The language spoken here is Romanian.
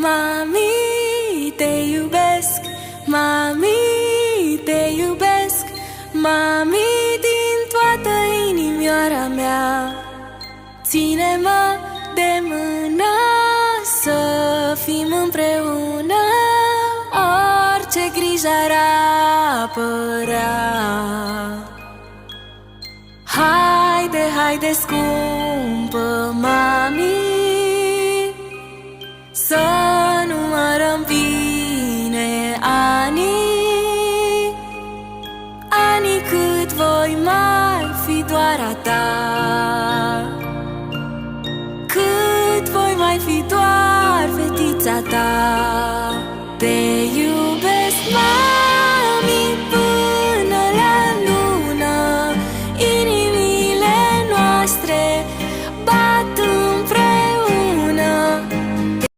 Mami, te iubesc, mami, te iubesc, mami, din toată inimioara mea. Ține-mă de mână, să fim împreună, orice grijă ar apărea. Haide, haide, scumpă mami, să numărăm bine anii, anii cât voi mai fi doar a ta, cât voi mai fi doar fetița ta.